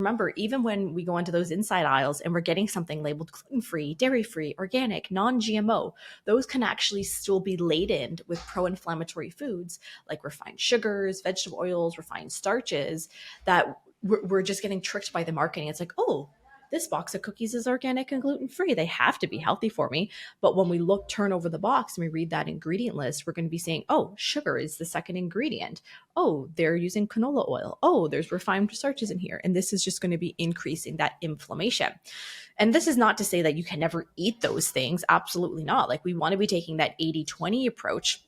remember, even when we go into those inside aisles and we're getting something labeled gluten-free, dairy-free, organic, non-GMO, those can actually still be laden with pro-inflammatory foods like refined sugars, vegetable oils, refined starches, that we're just getting tricked by the marketing. It's like, oh, this box of cookies is organic and gluten-free. They have to be healthy for me. But when we turn over the box and we read that ingredient list, we're going to be saying, oh, sugar is the second ingredient. Oh, they're using canola oil. Oh, there's refined starches in here. And this is just going to be increasing that inflammation. And this is not to say that you can never eat those things. Absolutely not. Like, we want to be taking that 80-20 approach.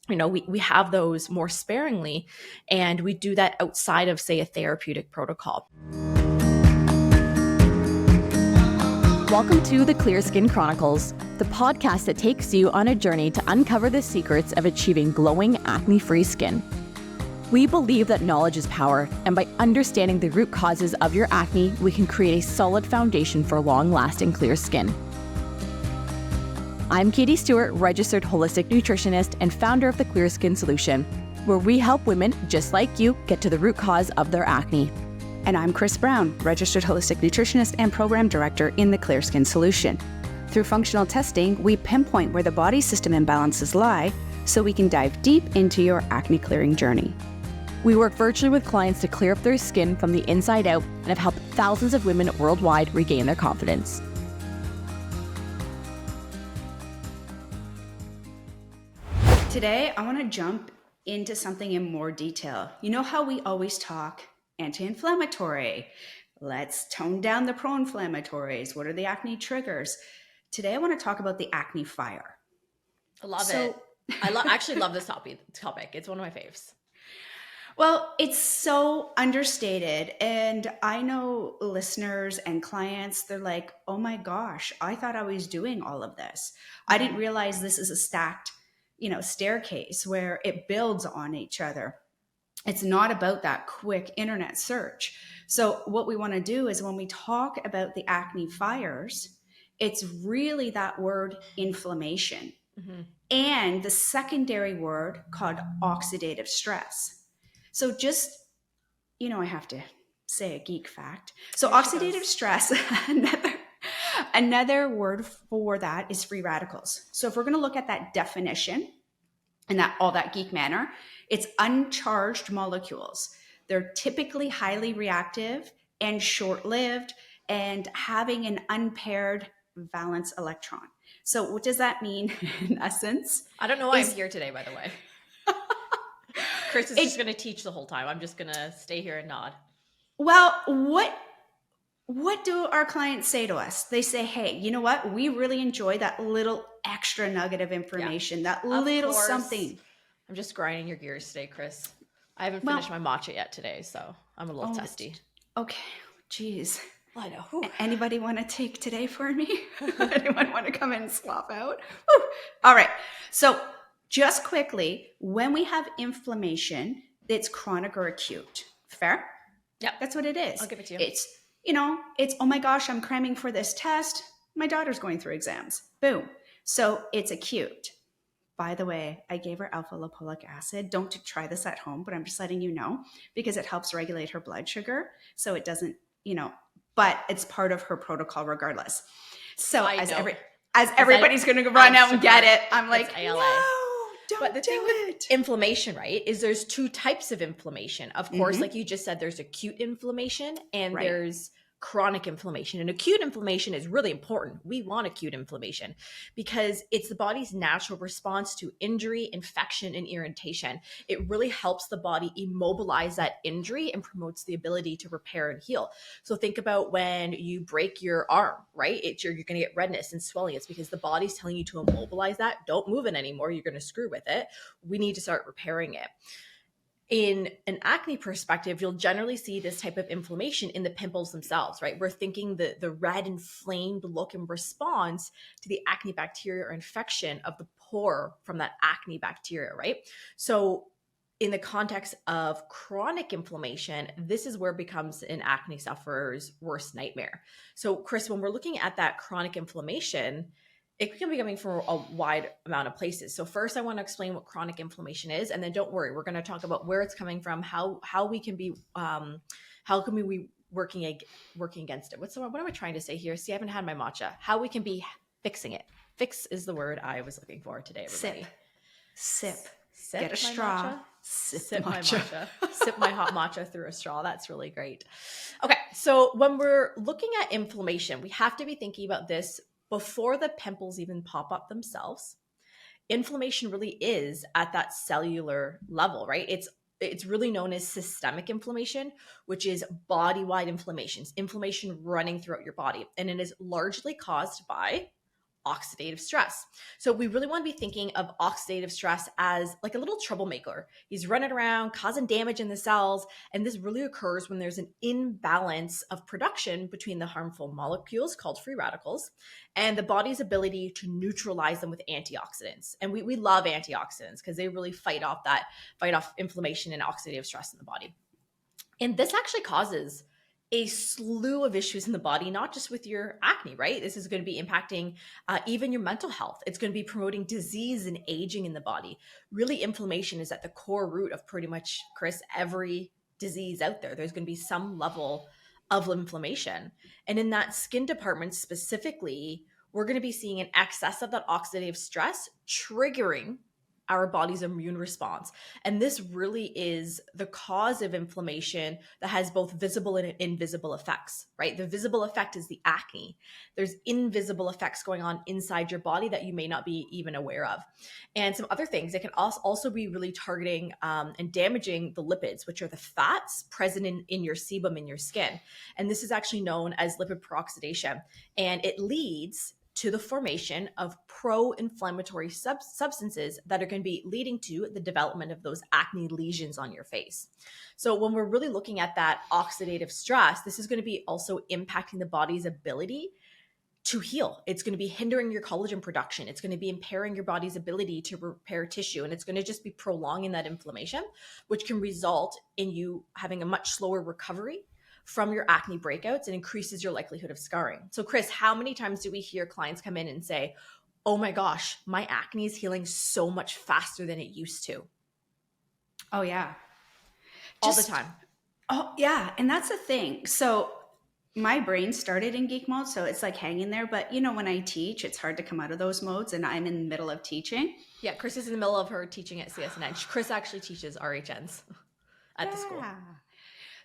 We have those more sparingly, and we do that outside of, say, a therapeutic protocol. Welcome to the Clear Skin Chronicles, the podcast that takes you on a journey to uncover the secrets of achieving glowing, acne-free skin. We believe that knowledge is power, and by understanding the root causes of your acne, we can create a solid foundation for long-lasting clear skin. I'm Katie Stewart, registered holistic nutritionist and founder of the Clear Skin Solution, where we help women just like you get to the root cause of their acne. And I'm Chris Brown, registered holistic nutritionist and program director in the Clear Skin Solution. Through functional testing, we pinpoint where the body system imbalances lie so we can dive deep into your acne clearing journey. We work virtually with clients to clear up their skin from the inside out and have helped thousands of women worldwide regain their confidence. Today, I want to jump into something in more detail. You know how we always talk anti-inflammatory. Let's tone down the pro-inflammatories. What are the acne triggers? Today, I want to talk about the acne fire. I love it. I actually love this topic. It's one of my faves. Well, it's so understated. And I know listeners and clients, they're like, oh my gosh, I thought I was doing all of this. I didn't realize this is a stacked, staircase where it builds on each other. It's not about that quick internet search. So what we want to do is when we talk about the acne fires, it's really that word inflammation and the secondary word called oxidative stress. So just, I have to say a geek fact. So oxidative stress, another word for that is free radicals. So if we're going to look at that definition and all that geek manner, it's uncharged molecules. They're typically highly reactive and short-lived and having an unpaired valence electron. So what does that mean in essence? I don't know why I'm here today, by the way. Chris is just going to teach the whole time. I'm just going to stay here and nod. Well, what do our clients say to us? They say, hey, you know what? We really enjoy that little extra nugget of information, that little something. I'm just grinding your gears today, Chris. I haven't finished my matcha yet today, so I'm a little testy. Okay. Geez. Well, I know. Anybody want to take today for me? Anyone want to come in and swap out? Whew. All right. So just quickly, when we have inflammation, it's chronic or acute. Fair? Yeah. That's what it is. I'll give it to you. It's, oh my gosh, I'm cramming for this test. My daughter's going through exams. Boom. So it's acute. By the way, I gave her alpha lipoic acid. Don't try this at home, but I'm just letting you know because it helps regulate her blood sugar. So it doesn't, but it's part of her protocol regardless. So as everybody's going to run out and get it, I'm like, ALA. No, don't the do thing it. With inflammation, right, is there's two types of inflammation. Of course, like you just said, there's acute inflammation and there's chronic inflammation. And acute inflammation is really important. We want acute inflammation because it's the body's natural response to injury, infection, and irritation. It really helps the body immobilize that injury and promotes the ability to repair and heal. So think about when you break your arm, right? You're going to get redness and swelling. It's because the body's telling you to immobilize that. Don't move it anymore. You're going to screw with it. We need to start repairing it. In an acne perspective, you'll generally see this type of inflammation in the pimples themselves, right? We're thinking the red inflamed look in response to the acne bacteria or infection of the pore from that acne bacteria, right? So in the context of chronic inflammation, this is where it becomes an acne sufferer's worst nightmare. So Chris, when we're looking at that chronic inflammation, it can be coming from a wide amount of places. So first, I want to explain what chronic inflammation is, and then don't worry, we're going to talk about where it's coming from, how we can be, how can we working against it. What am I trying to say here? See, I haven't had my matcha. How we can be fixing it. Fix is the word I was looking for today, everybody. Sip. Sip Get a my straw. matcha. Sip my matcha. matcha. Sip my hot matcha through a straw. That's really great. Okay, so when we're looking at inflammation, we have to be thinking about this before the pimples even pop up themselves. Inflammation really is at that cellular level, right? It's really known as systemic inflammation, which is body-wide inflammation running throughout your body. And it is largely caused by oxidative stress. So we really want to be thinking of oxidative stress as like a little troublemaker. He's running around causing damage in the cells. And this really occurs when there's an imbalance of production between the harmful molecules called free radicals and the body's ability to neutralize them with antioxidants. And we love antioxidants because they really fight off inflammation and oxidative stress in the body. And this actually causes a slew of issues in the body, not just with your acne, right? This is going to be impacting even your mental health. It's going to be promoting disease and aging in the body. Really, inflammation is at the core root of pretty much, Chris, every disease out there. There's going to be some level of inflammation. And in that skin department specifically, we're going to be seeing an excess of that oxidative stress triggering our body's immune response. And this really is the cause of inflammation that has both visible and invisible effects, right? The visible effect is the acne. There's invisible effects going on inside your body that you may not be even aware of. And some other things, it can also be really targeting and damaging the lipids, which are the fats present in your sebum in your skin. And this is actually known as lipid peroxidation. And it leads to the formation of pro-inflammatory substances that are going to be leading to the development of those acne lesions on your face. So when we're really looking at that oxidative stress, this is going to be also impacting the body's ability to heal. It's going to be hindering your collagen production. It's going to be impairing your body's ability to repair tissue. And it's going to just be prolonging that inflammation, which can result in you having a much slower recovery from your acne breakouts and increases your likelihood of scarring. So Chris, how many times do we hear clients come in and say, oh my gosh, my acne is healing so much faster than it used to? Oh yeah. All the time. Oh yeah. And that's the thing. So my brain started in geek mode, so it's like hanging there. But you know, when I teach, it's hard to come out of those modes, and I'm in the middle of teaching. Yeah, Chris is in the middle of her teaching at CSNN. Chris actually teaches RHNs at the school.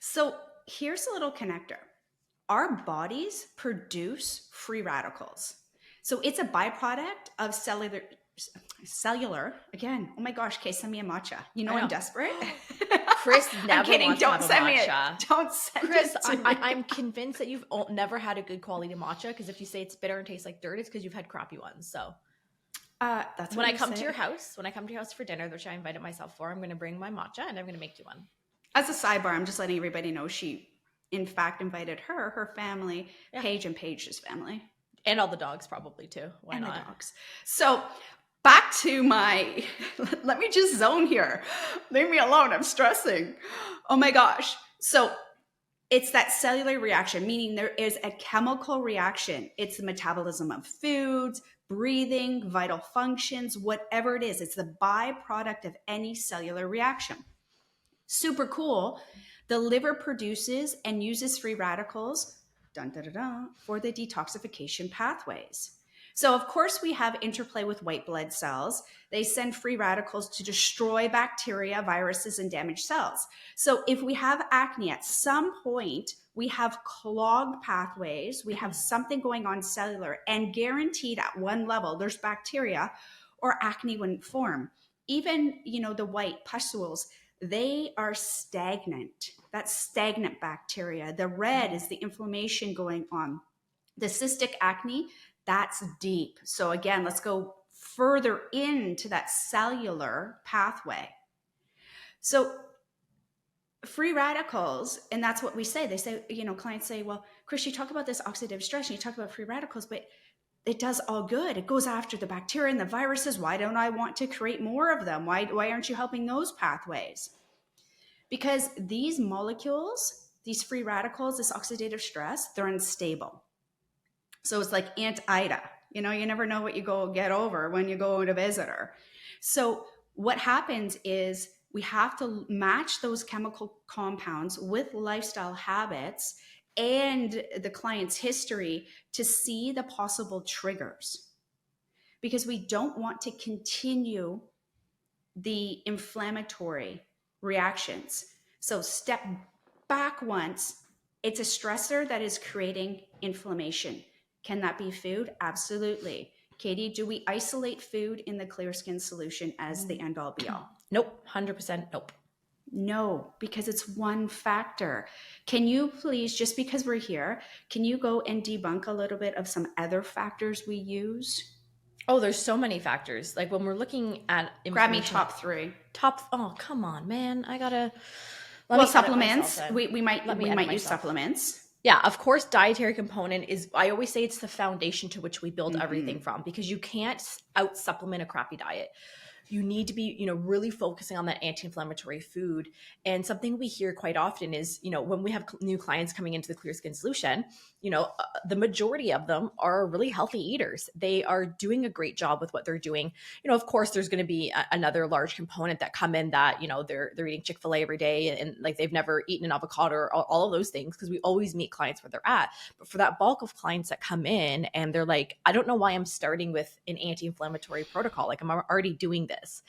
So here's a little connector. Our bodies produce free radicals. So it's a byproduct of cellular, again, oh my gosh, Kay, send me a matcha. You know I'm desperate. Chris never I'm kidding, wants don't to have send a me it. matcha. Don't send Chris, it to me. I'm convinced that you've never had a good quality matcha, because if you say it's bitter and tastes like dirt, it's because you've had crappy ones. So that's when I come to your house for dinner, which I invited myself for, I'm going to bring my matcha and I'm going to make you one. As a sidebar, I'm just letting everybody know she, in fact, invited her family, Paige and Paige's family. And all the dogs probably too. Why not? The dogs. So back to my, let me just zone here. Leave me alone. I'm stressing. Oh my gosh. So it's that cellular reaction, meaning there is a chemical reaction. It's the metabolism of foods, breathing, vital functions, whatever it is. It's the byproduct of any cellular reaction. Super cool. The liver produces and uses free radicals for the detoxification pathways. So of course we have interplay with white blood cells. They send free radicals to destroy bacteria, viruses, and damaged cells. So if we have acne at some point, we have clogged pathways, we have something going on cellular, and guaranteed at one level there's bacteria, or acne wouldn't form. Even, the white pustules, they are stagnant. That's stagnant bacteria. The red is the inflammation going on. The cystic acne, that's deep. So again, let's go further into that cellular pathway. So free radicals, and that's what we say. They say, clients say, well, Chris, you talk about this oxidative stress and you talk about free radicals, but it does all good. It goes after the bacteria and the viruses. Why don't I want to create more of them? Why aren't you helping those pathways? Because these molecules, these free radicals, this oxidative stress, they're unstable. So it's like Aunt Ida. You never know what you go get over when you go to visit her. So what happens is we have to match those chemical compounds with lifestyle habits and the client's history to see the possible triggers, because we don't want to continue the inflammatory reactions. So step back once. It's a stressor that is creating inflammation. Can that be food? Absolutely. Katie, do we isolate food in the clear skin solution as the end all be all? Nope. 100% nope. No, because it's one factor. Can you please, just because we're here, can you go and debunk a little bit of some other factors we use? Oh, there's so many factors. Like when we're looking at Grab me top three. Oh, come on, man. Supplements. We might use supplements. Yeah, of course, dietary component is, I always say it's the foundation to which we build everything from, because you can't out supplement a crappy diet. You need to be, really focusing on that anti-inflammatory food. And something we hear quite often is, when we have new clients coming into the Clear Skin Solution, the majority of them are really healthy eaters. They are doing a great job with what they're doing. Of course, there's going to be another large component that come in that, they're eating Chick-fil-A every day and like they've never eaten an avocado or all of those things, because we always meet clients where they're at. But for that bulk of clients that come in and they're like, I don't know why I'm starting with an anti-inflammatory protocol. Like I'm already doing this.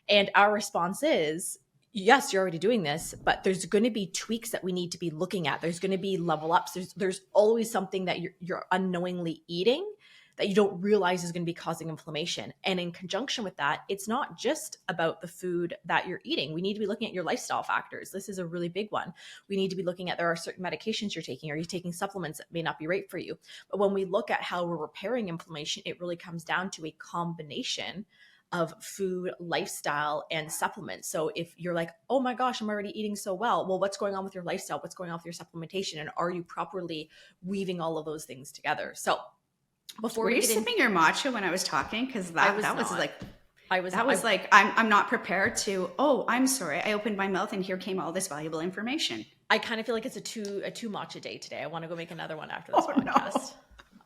And our response is, yes, you're already doing this, but there's going to be tweaks that we need to be looking at. There's going to be level ups. There's always something that you're unknowingly eating that you don't realize is going to be causing inflammation. And in conjunction with that, it's not just about the food that you're eating. We need to be looking at your lifestyle factors. This is a really big one. We need to be looking at, there are certain medications you're taking. Are you taking supplements that may not be right for you? But when we look at how we're repairing inflammation, it really comes down to a combination of food, lifestyle, and supplements. So if you're like, oh my gosh, I'm already eating so well, what's going on with your lifestyle? What's going on with your supplementation? And are you properly weaving all of those things together? So before were you sipping your matcha when I was talking? Because I'm not prepared to, I'm sorry, I opened my mouth and here came all this valuable information. I kind of feel like it's a two matcha day today. I want to go make another one after this podcast. No.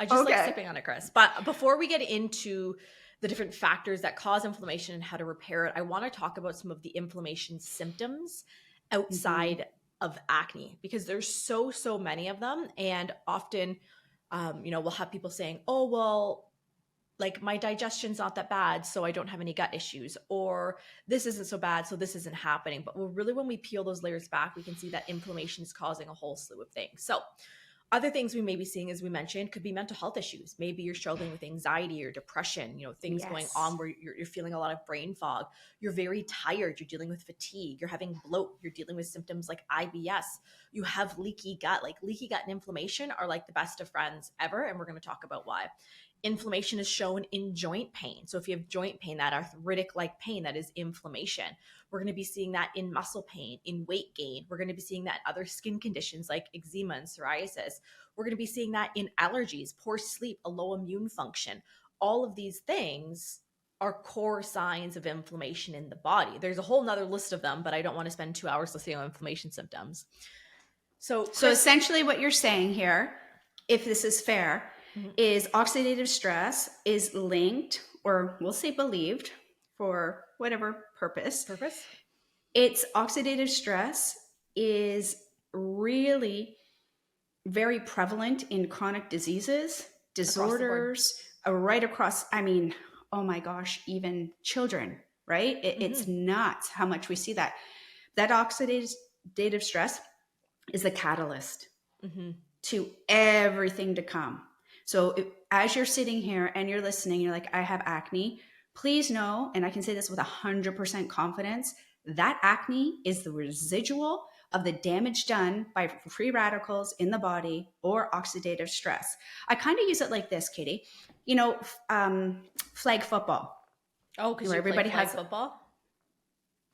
I just like sipping on it, Chris. But before we get into the different factors that cause inflammation and how to repair it, I want to talk about some of the inflammation symptoms outside of acne, because there's so many of them. And often, we'll have people saying, oh, well, like my digestion's not that bad, so I don't have any gut issues, or this isn't so bad, so this isn't happening. But when we peel those layers back, we can see that inflammation is causing a whole slew of things. So other things we may be seeing, as we mentioned, could be mental health issues. Maybe you're struggling with anxiety or depression, things going on where you're feeling a lot of brain fog. You're very tired. You're dealing with fatigue. You're having bloat. You're dealing with symptoms like IBS. You have leaky gut. Like leaky gut and inflammation are like the best of friends ever. And we're going to talk about why. Inflammation is shown in joint pain. So if you have joint pain, that arthritic-like pain, that is inflammation. We're going to be seeing that in muscle pain, in weight gain. We're going to be seeing that in other skin conditions like eczema and psoriasis. We're going to be seeing that in allergies, poor sleep, a low immune function. All of these things are core signs of inflammation in the body. There's a whole nother list of them, but I don't want to spend 2 hours listing on inflammation symptoms. So essentially what you're saying here, if this is fair, is oxidative stress is linked, or we'll say believed for whatever purpose. It's oxidative stress is really very prevalent in chronic diseases, disorders, right across, oh my gosh, even children, right? It's nuts how much we see that. That oxidative stress is the catalyst to everything to come. So as you're sitting here and you're listening, you're like, I have acne, please know, and I can say this with 100% confidence, that acne is the residual of the damage done by free radicals in the body or oxidative stress. I kind of use it like this, Katie. Flag football. Oh, because everybody has football?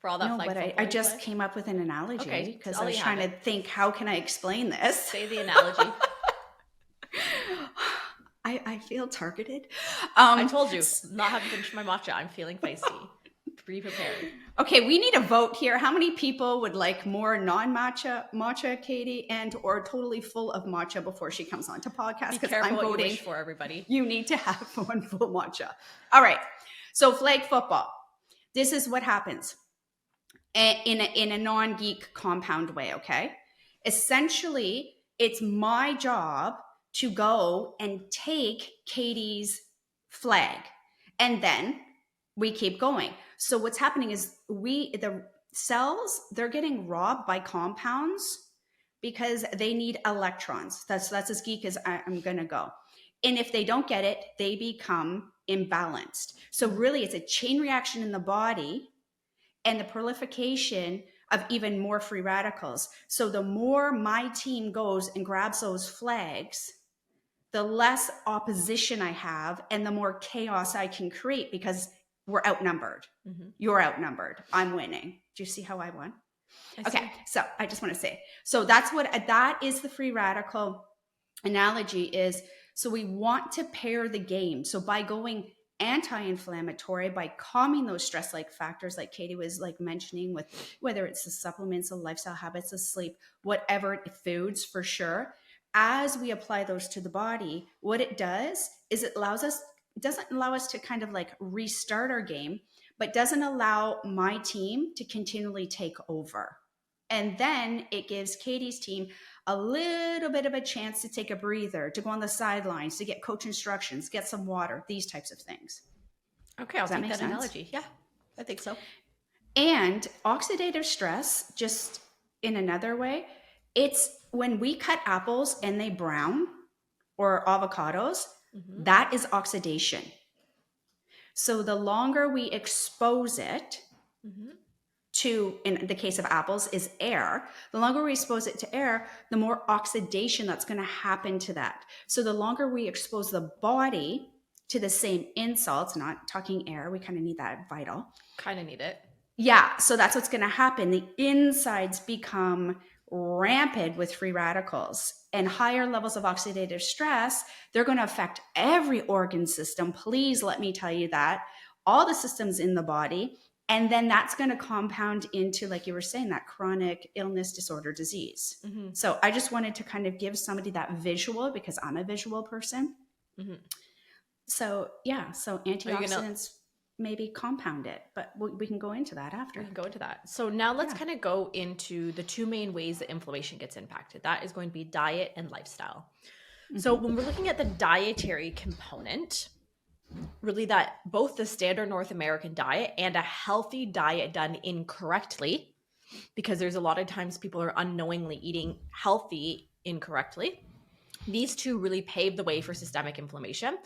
For all that flag football. I just came up with an analogy because I was trying to think, how can I explain this? Say the analogy. I feel targeted. I told you, not having finished my matcha, I'm feeling feisty. Be prepared. Okay, we need a vote here. How many people would like more non-matcha, Katie, and or totally full of matcha before she comes on to podcast? Because I'm voting what you wish for, everybody. You need to have one full matcha. All right. So flag football. This is what happens in a non-geek compound way. Okay. Essentially, it's my job to go and take Katie's flag. And then we keep going. So what's happening is the cells, they're getting robbed by compounds because they need electrons. That's as geek as I'm going to go. And if they don't get it, they become imbalanced. So really it's a chain reaction in the body and the proliferation of even more free radicals. So the more my team goes and grabs those flags, the less opposition I have and the more chaos I can create because we're outnumbered. You're outnumbered. I'm winning. Do you see how I won? Okay. So I just want to say, so that is the free radical analogy is, so we want to pair the game. So by going anti-inflammatory, by calming those stress-like factors, like Katie was like mentioning, with whether it's the supplements, the lifestyle habits, the sleep, whatever, foods for sure, as we apply those to the body, what it does is it doesn't allow us to kind of like restart our game, but doesn't allow my team to continually take over. And then it gives Katie's team a little bit of a chance to take a breather, to go on the sidelines, to get coach instructions, get some water, these types of things. Okay, I'll take that analogy. Yeah, I think so. And oxidative stress, just in another way, it's when we cut apples and they brown, or avocados, that is oxidation. So the longer we expose it to, in the case of apples, is air, the longer we expose it to air, the more oxidation that's going to happen to that. So the longer we expose the body to the same insults, not talking air, we kind of need that vital. Kind of need it. Yeah, so that's what's going to happen. The insides become rampant with free radicals, and higher levels of oxidative stress, they're going to affect every organ system. Please let me tell you that. All the systems in the body. And then that's going to compound into, like you were saying, that chronic illness, disorder, disease. So I just wanted to kind of give somebody that visual, because I'm a visual person. So yeah, so antioxidants maybe compound it, but we can go into that after. We can go into that. So now let's kind of go into the two main ways that inflammation gets impacted. That is going to be diet and lifestyle. So when we're looking at the dietary component, really that both the standard North American diet and a healthy diet done incorrectly, because there's a lot of times people are unknowingly eating healthy incorrectly. These two really pave the way for systemic inflammation.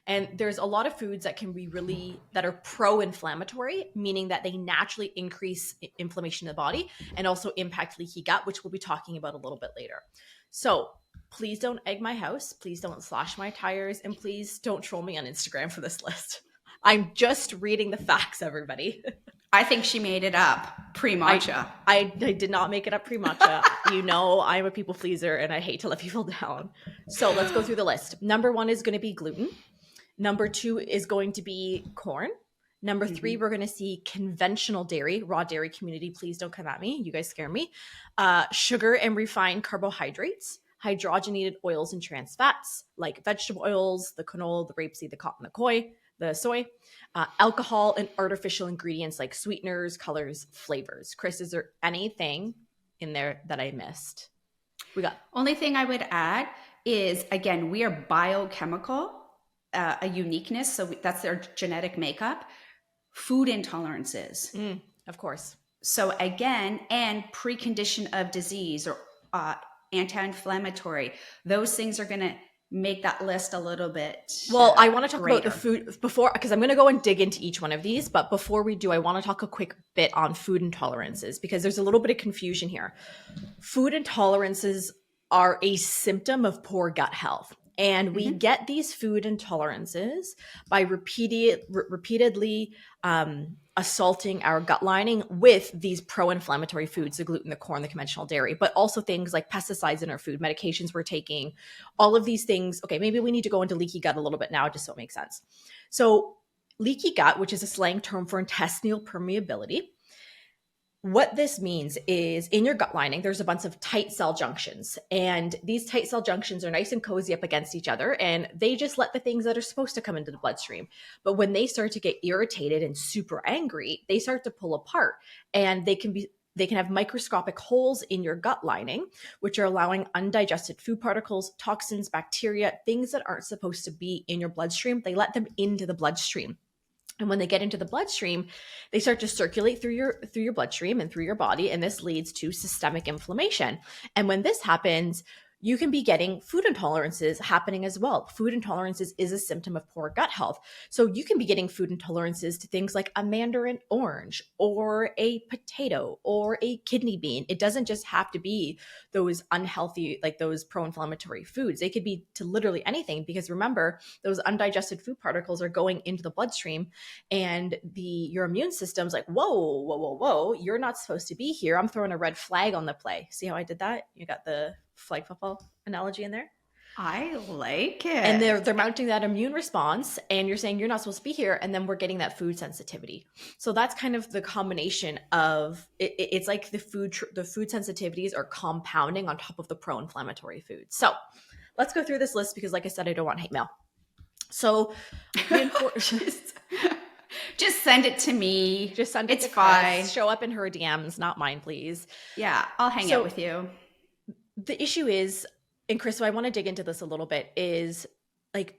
And there's a lot of foods that can be that are pro-inflammatory, meaning that they naturally increase inflammation in the body and also impact leaky gut, which we'll be talking about a little bit later. So please don't egg my house. Please don't slash my tires. And please don't troll me on Instagram for this list. I'm just reading the facts, everybody. I think she made it up pre-matcha. I did not make it up pre-matcha. You know, I'm a people pleaser and I hate to let people down. So let's go through the list. Number 1 is going to be gluten. Number 2 is going to be corn. Number 3, we're going to see conventional dairy, raw dairy community. Please don't come at me. You guys scare me. Sugar and refined carbohydrates, hydrogenated oils and trans fats like vegetable oils, the canola, the rapeseed, the cotton, the soy, alcohol and artificial ingredients like sweeteners, colors, flavors. Chris, is there anything in there that I missed? Only thing I would add is, again, we are biochemical. A uniqueness, so that's their genetic makeup. Food intolerances, of course. So again, and precondition of disease or anti-inflammatory, those things are going to make that list a little bit. Well, I want to talk about the food before, because I'm going to go and dig into each one of these. But before we do, I want to talk a quick bit on food intolerances, because there's a little bit of confusion here. Food intolerances are a symptom of poor gut health. And we get these food intolerances by repeatedly assaulting our gut lining with these pro-inflammatory foods, the gluten, the corn, the conventional dairy, but also things like pesticides in our food, medications we're taking, all of these things. Okay, maybe we need to go into leaky gut a little bit now, just so it makes sense. So leaky gut, which is a slang term for intestinal permeability, what this means is in your gut lining, there's a bunch of tight cell junctions, and these tight cell junctions are nice and cozy up against each other, and they just let the things that are supposed to come into the bloodstream. But when they start to get irritated and super angry, they start to pull apart, and they can be They can have microscopic holes in your gut lining, which are allowing undigested food particles, toxins, bacteria, things that aren't supposed to be in your bloodstream. They let them into the bloodstream. And when they get into the bloodstream, they start to circulate through your bloodstream and through your body, and this leads to systemic inflammation. And when this happens, you can be getting food intolerances happening as well. Food intolerances is a symptom of poor gut health. So you can be getting food intolerances to things like a mandarin orange or a potato or a kidney bean. It doesn't just have to be those unhealthy, like those pro-inflammatory foods. They could be to literally anything, because remember, those undigested food particles are going into the bloodstream, and your immune system's like, whoa, you're not supposed to be here. I'm throwing a red flag on the play. See how I did that? You got the flag football analogy in there. I like it. And they're mounting that immune response, and you're saying you're not supposed to be here, and then we're getting that food sensitivity. So that's kind of the combination of it's like the food sensitivities are compounding on top of the pro-inflammatory foods. So let's go through this list, because like I said, I don't want hate mail. So just send it to me. Just send it. It's to fine. Chris. Show up in her DMs, not mine, please. Yeah, I'll hang out with you. The issue is, and Chris, so I want to dig into this a little bit, is like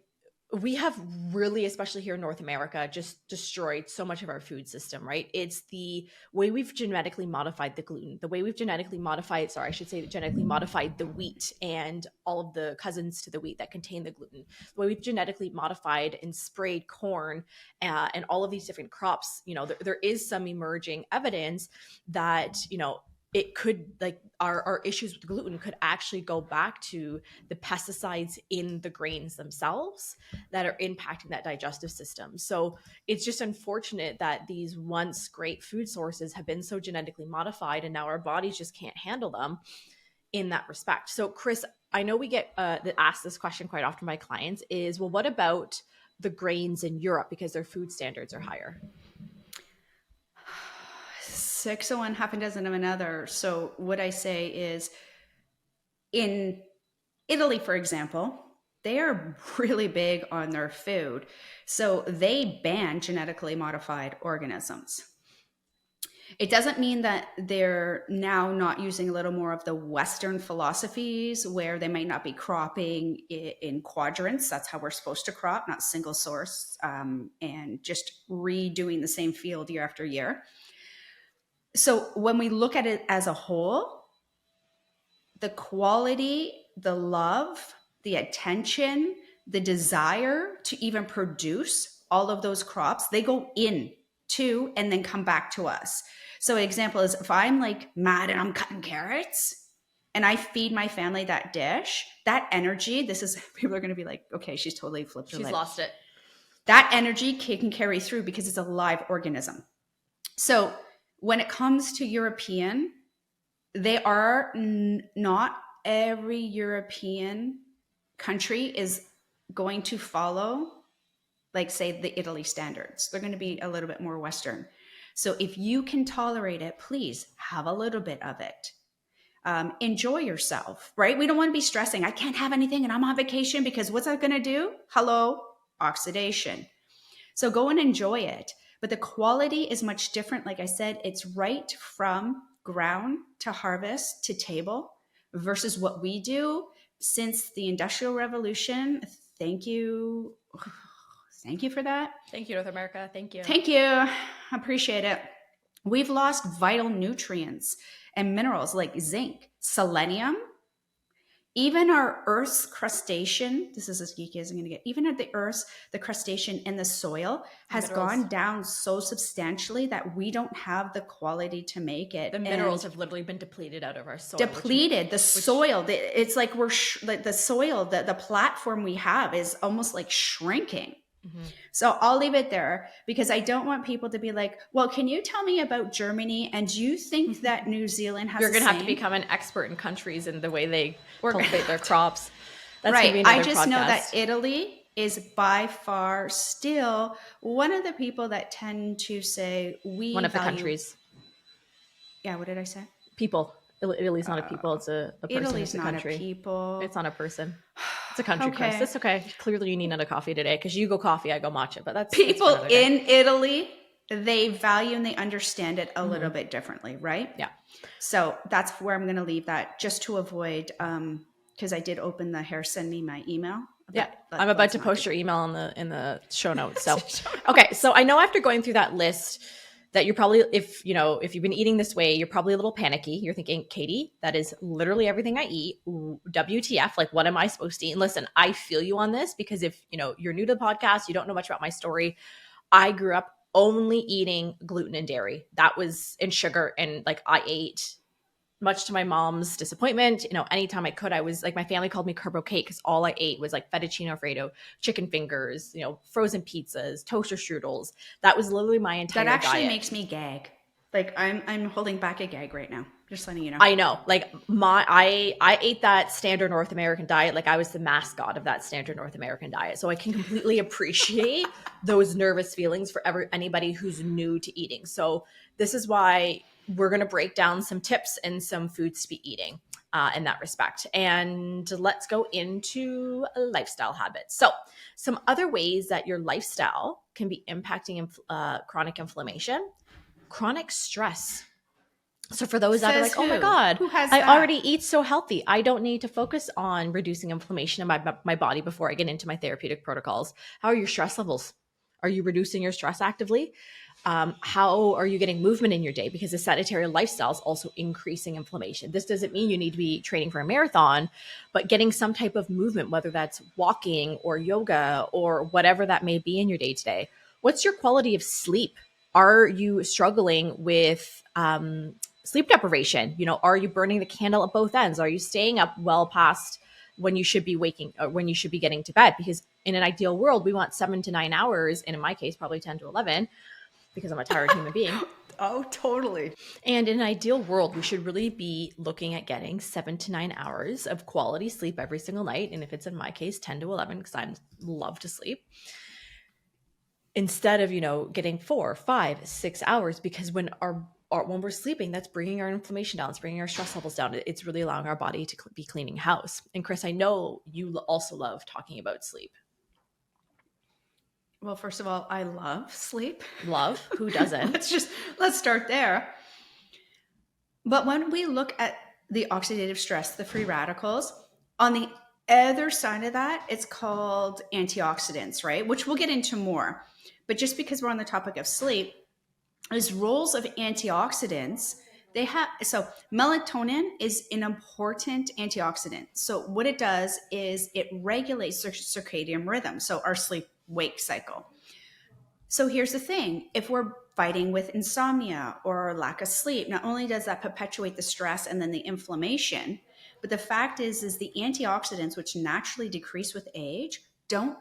we have really, especially here in North America, just destroyed so much of our food system, right? It's the way we've genetically modified the gluten, the way we've genetically modified the wheat and all of the cousins to the wheat that contain the gluten, the way we've genetically modified and sprayed corn and all of these different crops. You know, there is some emerging evidence that, you know, it could, like, our issues with gluten could actually go back to the pesticides in the grains themselves that are impacting that digestive system. So it's just unfortunate that these once great food sources have been so genetically modified, and now our bodies just can't handle them in that respect. So Chris, I know we get asked this question quite often by clients is, well, what about the grains in Europe, because their food standards are higher? 6 of one, half a dozen of another. So what I say is, in Italy, for example, they are really big on their food. So they ban genetically modified organisms. It doesn't mean that they're now not using a little more of the Western philosophies, where they might not be cropping in quadrants. That's how we're supposed to crop, not single source, and just redoing the same field year after year. So when we look at it as a whole, the quality, the love, the attention, the desire to even produce all of those crops, they go in to and then come back to us. So an example is, if I'm like mad and I'm cutting carrots and I feed my family that dish, that energy, people are going to be like, okay, she's totally flipped her lid. She's lost it. That energy can carry through because it's a live organism. So when it comes to European, they are not every European country is going to follow, like, say, the Italy standards. They're going to be a little bit more Western. So if you can tolerate it, please have a little bit of it. Enjoy yourself, right? We don't want to be stressing. I can't have anything and I'm on vacation, because what's that going to do? Hello, oxidation. So go and enjoy it. But the quality is much different. Like I said, it's right from ground to harvest to table, versus what we do since the Industrial Revolution. Thank you. Thank you for that. Thank you, North America. Thank you. Thank you. I appreciate it. We've lost vital nutrients and minerals like zinc, selenium. Even our Earth's crustacean, this is as geeky as I'm going to get, even at the Earth's, the crustacean in the soil has gone down so substantially that we don't have the quality to make it. The minerals have literally been depleted out of our soil. Soil, it's like the soil, the platform we have is almost like shrinking. Mm-hmm. So I'll leave it there, because I don't want people to be like, well, can you tell me about Germany? And do you think that New Zealand has You're going to have to become an expert in countries and the way they cultivate their crops. That's right. I just know that Italy is by far still one of the people that tend to say one of the countries. Yeah, what did I say? People. Italy's not a people, it's a person. Italy's it's a not country. a people. It's not a person. It's a country, Okay. Chris. It's okay. Clearly you need another coffee today, because you go coffee, I go matcha. But that's people in Italy they value and they understand it a little bit differently, right? Yeah. So that's where I'm going to leave that, just to avoid, because I did open the hair, send me my email. Yeah, I'm about to post your email in the show notes. So, Show notes. Okay. So I know after going through that list that you're probably, if you've been eating this way, you're probably a little panicky. You're thinking, Katie, that is literally everything I eat. WTF? Like, what am I supposed to eat? And listen, I feel you on this, because if you're new to the podcast, you don't know much about my story. I grew up only eating gluten and dairy. That was in sugar, and like I ate, much to my mom's disappointment, anytime I could, I was like, my family called me Carbo Cake, because all I ate was like fettuccine Alfredo, chicken fingers, frozen pizzas, toaster strudels. That was literally my entire diet. That actually makes me gag. Like I'm holding back a gag right now. Just letting you know. I know. Like I ate that standard North American diet. Like I was the mascot of that standard North American diet. So I can completely appreciate those nervous feelings for anybody who's new to eating. So this is why we're going to break down some tips and some foods to be eating in that respect. And let's go into lifestyle habits. So some other ways that your lifestyle can be impacting chronic inflammation, chronic stress. So for those that are like, oh my God, I already eat so healthy, I don't need to focus on reducing inflammation in my body before I get into my therapeutic protocols. How are your stress levels? Are you reducing your stress actively? How are you getting movement in your day? Because a sedentary lifestyle is also increasing inflammation. This doesn't mean you need to be training for a marathon, but getting some type of movement, whether that's walking or yoga or whatever that may be in your day to day. What's your quality of sleep? Are you struggling with sleep deprivation? Are you burning the candle at both ends? Are you staying up well past when you should be waking, or when you should be getting to bed? Because in an ideal world, we want 7 to 9 hours, and in my case, probably 10 to 11, because I'm a tired human being. Oh, totally. And in an ideal world, we should really be looking at getting 7 to 9 hours of quality sleep every single night. And if it's in my case, 10 to 11, because I love to sleep, instead of, getting 4, 5, 6 hours, because when we're sleeping, that's bringing our inflammation down. It's bringing our stress levels down. It's really allowing our body to be cleaning house. And Chris, I know you also love talking about sleep. Well, first of all, I love sleep. Love? Who doesn't? Let's start there. But when we look at the oxidative stress, the free radicals, on the other side of that, it's called antioxidants, right? Which we'll get into more. But just because we're on the topic of sleep, there's roles of antioxidants. So melatonin is an important antioxidant. So what it does is it regulates circadian rhythm. So our sleep wake cycle. So here's the thing. If we're fighting with insomnia or lack of sleep, not only does that perpetuate the stress and then the inflammation, but the fact is the antioxidants, which naturally decrease with age, don't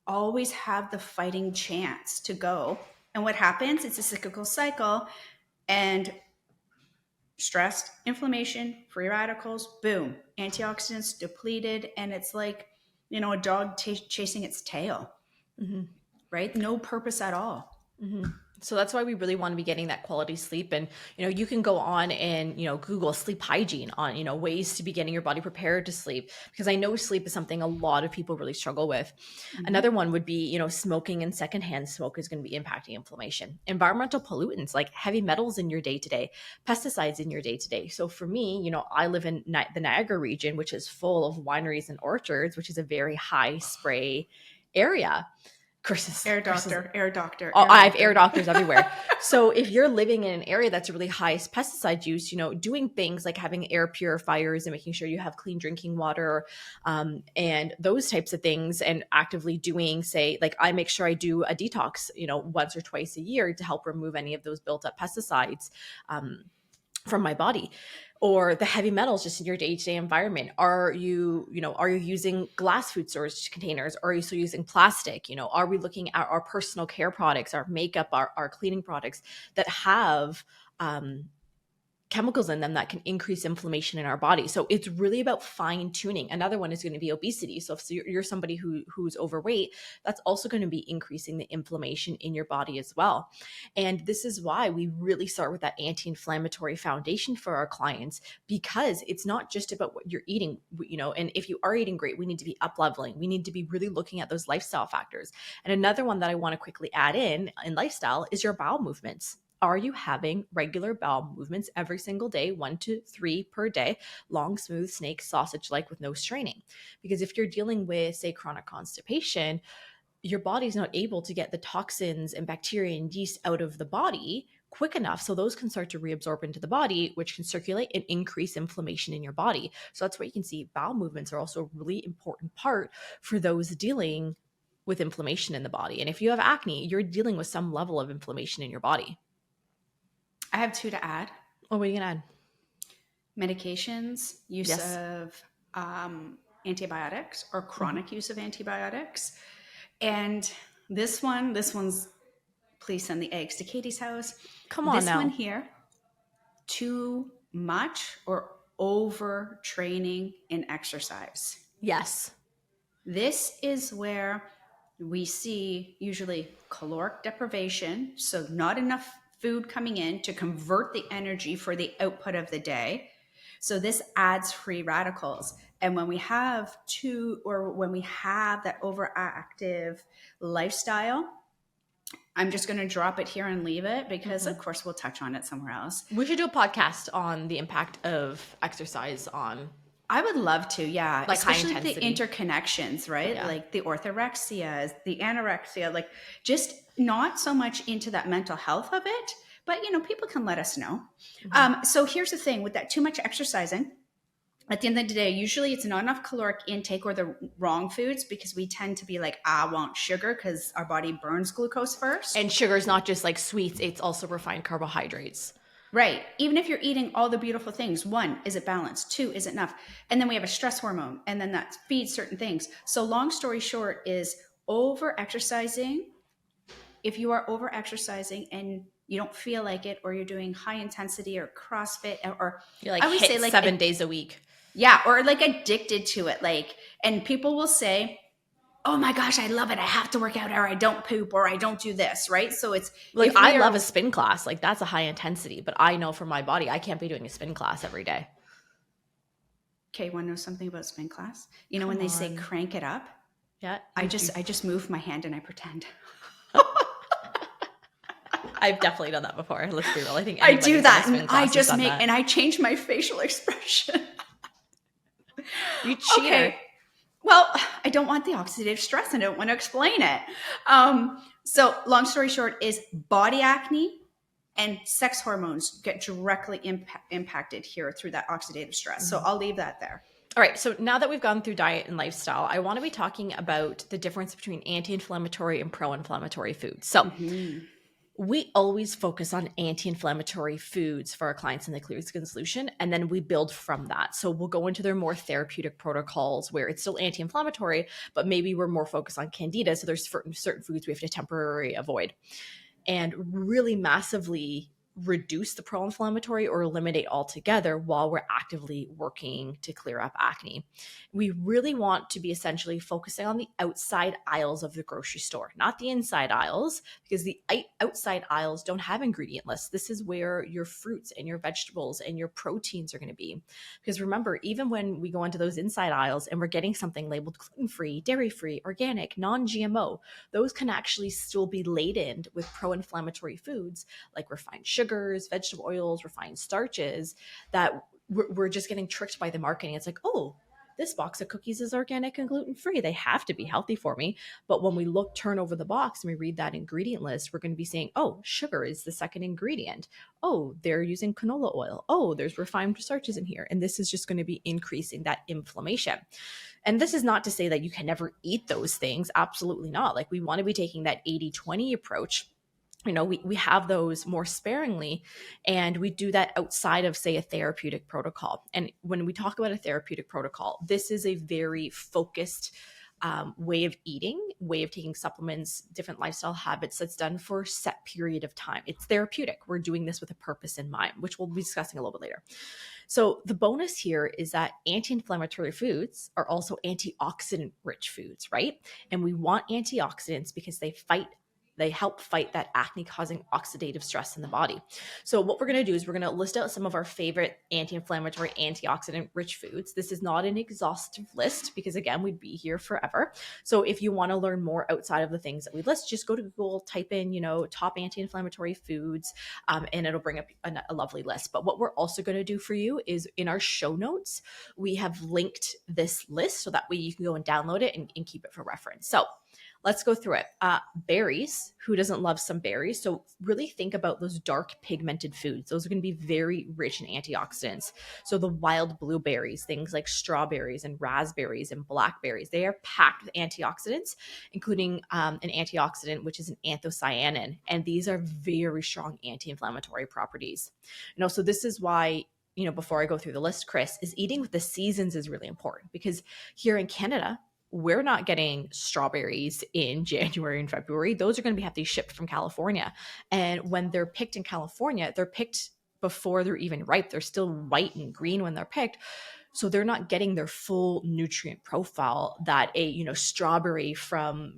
always have the fighting chance to go. And what happens? It's a cyclical cycle, and stress, inflammation, free radicals, boom, antioxidants depleted. And it's like, a dog chasing its tail, right? No purpose at all. Mm-hmm. So that's why we really want to be getting that quality sleep. And, you can go on and, Google sleep hygiene on, ways to be getting your body prepared to sleep, because I know sleep is something a lot of people really struggle with. Mm-hmm. Another one would be, smoking and secondhand smoke is going to be impacting inflammation. Environmental pollutants like heavy metals in your day-to-day, pesticides in your day-to-day. So for me, I live in the Niagara region, which is full of wineries and orchards, which is a very high spray area. Air doctor. I have air doctors everywhere. So if you're living in an area that's really high pesticide use, doing things like having air purifiers and making sure you have clean drinking water, and those types of things, and actively doing, say, like I make sure I do a detox, once or twice a year to help remove any of those built up pesticides from my body. Or the heavy metals just in your day-to-day environment. Are you using glass food storage containers? Or are you still using plastic? Are we looking at our personal care products, our makeup, our cleaning products that have chemicals in them that can increase inflammation in our body. So it's really about fine tuning. Another one is going to be obesity. So if you're somebody who's overweight, that's also going to be increasing the inflammation in your body as well. And this is why we really start with that anti-inflammatory foundation for our clients, because it's not just about what you're eating, and if you are eating great, we need to be up leveling. We need to be really looking at those lifestyle factors. And another one that I want to quickly add in lifestyle is your bowel movements. Are you having regular bowel movements every single day, 1 to 3 per day, long, smooth, snake, sausage-like with no straining? Because if you're dealing with, say, chronic constipation, your body's not able to get the toxins and bacteria and yeast out of the body quick enough so those can start to reabsorb into the body, which can circulate and increase inflammation in your body. So that's why you can see bowel movements are also a really important part for those dealing with inflammation in the body. And if you have acne, you're dealing with some level of inflammation in your body. I have 2 to add. Oh, what are you going to add? Medications, use Yes. of antibiotics or chronic use of antibiotics. And this one's, please send the eggs to Katie's house. Come on this now. one here, too much or overtraining in exercise. Yes. This is where we see usually caloric deprivation, so not enough food coming in to convert the energy for the output of the day. So this adds free radicals. And when we have that overactive lifestyle, I'm just going to drop it here and leave it because of course we'll touch on it somewhere else. We should do a podcast on the impact of exercise on. I would love to, yeah. Like especially high the intensity. interconnections, right? Yeah. Like the orthorexia, the anorexia, like just not so much into that mental health of it, but people can let us know. So here's the thing with that too much exercising. At the end of the day, usually it's not enough caloric intake or the wrong foods because we tend to be like, I want sugar because our body burns glucose first. And sugar is not just like sweets, it's also refined carbohydrates. Right. Even if you're eating all the beautiful things, 1, is it balanced? 2, is it enough? And then we have a stress hormone, and then that feeds certain things. So long story short is over-exercising. If you are over-exercising and you don't feel like it, or you're doing high intensity or CrossFit, or You're like I would hit say like 7 days a week. Yeah, or like addicted to it. And people will say, oh my gosh, I love it. I have to work out, or I don't poop, or I don't do this, right? So it's like, I love a spin class. Like that's a high intensity, but I know for my body, I can't be doing a spin class every day. Okay, you want to know something about spin class? When they say crank it up? Yeah. I just move my hand and I pretend. I've definitely done that before. Let's be real. I think I do that, and I just and I change my facial expression. You cheater. Okay. Well, I don't want the oxidative stress and I don't want to explain it. So long story short is body acne and sex hormones get directly impacted here through that oxidative stress. So I'll leave that there. All right. So now that we've gone through diet and lifestyle, I want to be talking about the difference between anti-inflammatory and pro-inflammatory foods. So we always focus on anti-inflammatory foods for our clients in the Clear Skin Solution, and then we build from that. So we'll go into their more therapeutic protocols where it's still anti-inflammatory, but maybe we're more focused on candida. So there's certain foods we have to temporarily avoid and really massively reduce the pro-inflammatory or eliminate altogether while we're actively working to clear up acne. We really want to be essentially focusing on the outside aisles of the grocery store, not the inside aisles, because the outside aisles don't have ingredient lists. This is where your fruits and your vegetables and your proteins are going to be. Because remember, even when we go into those inside aisles and we're getting something labeled gluten-free, dairy-free, organic, non-GMO, those can actually still be laden with pro-inflammatory foods like refined sugars, vegetable oils, refined starches that we're just getting tricked by the marketing. It's like, oh, this box of cookies is organic and gluten-free. They have to be healthy for me. But when we turn over the box and we read that ingredient list, we're going to be saying, oh, sugar is the second ingredient. Oh, they're using canola oil. Oh, there's refined starches in here. And this is just going to be increasing that inflammation. And this is not to say that you can never eat those things. Absolutely not. Like we want to be taking that 80-20 approach. We have those more sparingly, and we do that outside of, say, a therapeutic protocol. And when we talk about a therapeutic protocol, this is a very focused way of eating, way of taking supplements, different lifestyle habits that's done for a set period of time. It's therapeutic. We're doing this with a purpose in mind, which we'll be discussing a little bit later. So the bonus here is that anti-inflammatory foods are also antioxidant-rich foods, right? And we want antioxidants because they help fight that acne causing oxidative stress in the body. So what we're going to do is we're going to list out some of our favorite anti-inflammatory, antioxidant rich foods. This is not an exhaustive list because again, we'd be here forever. So if you want to learn more outside of the things that we list, just go to Google, type in, top anti-inflammatory foods, and it'll bring up a lovely list. But what we're also going to do for you is in our show notes, we have linked this list so that way you can go and download it and keep it for reference. So let's go through it. Berries. Who doesn't love some berries? So really think about those dark pigmented foods. Those are going to be very rich in antioxidants. So the wild blueberries, things like strawberries and raspberries and blackberries, they are packed with antioxidants, including an antioxidant, which is an anthocyanin. And these are very strong anti-inflammatory properties. So this is why, before I go through the list, Chris, is eating with the seasons is really important because here in Canada, we're not getting strawberries in January and February. Those are going to have to be shipped from California. And when they're picked in California, they're picked before they're even ripe. They're still white and green when they're picked. So they're not getting their full nutrient profile that a, strawberry from,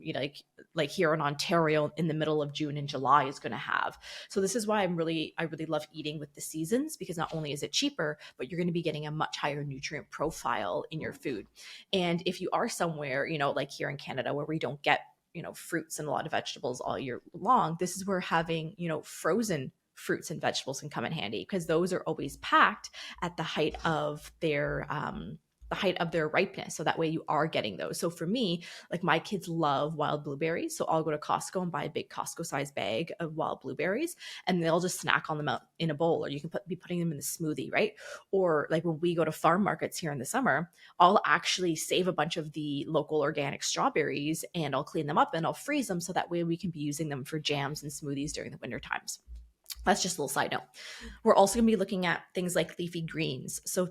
like here in Ontario in the middle of June and July is going to have. So this is why I really love eating with the seasons, because not only is it cheaper, but you're going to be getting a much higher nutrient profile in your food. And if you are somewhere, like here in Canada where we don't get, fruits and a lot of vegetables all year long, this is where having, frozen fruits and vegetables can come in handy because those are always packed at the height of their ripeness. So that way you are getting those. So for me, like my kids love wild blueberries. So I'll go to Costco and buy a big Costco sized bag of wild blueberries and they'll just snack on them out in a bowl, or you can be putting them in the smoothie, right? Or like when we go to farm markets here in the summer, I'll actually save a bunch of the local organic strawberries and I'll clean them up and I'll freeze them. So that way we can be using them for jams and smoothies during the winter times. That's just a little side note. We're also going to be looking at things like leafy greens. So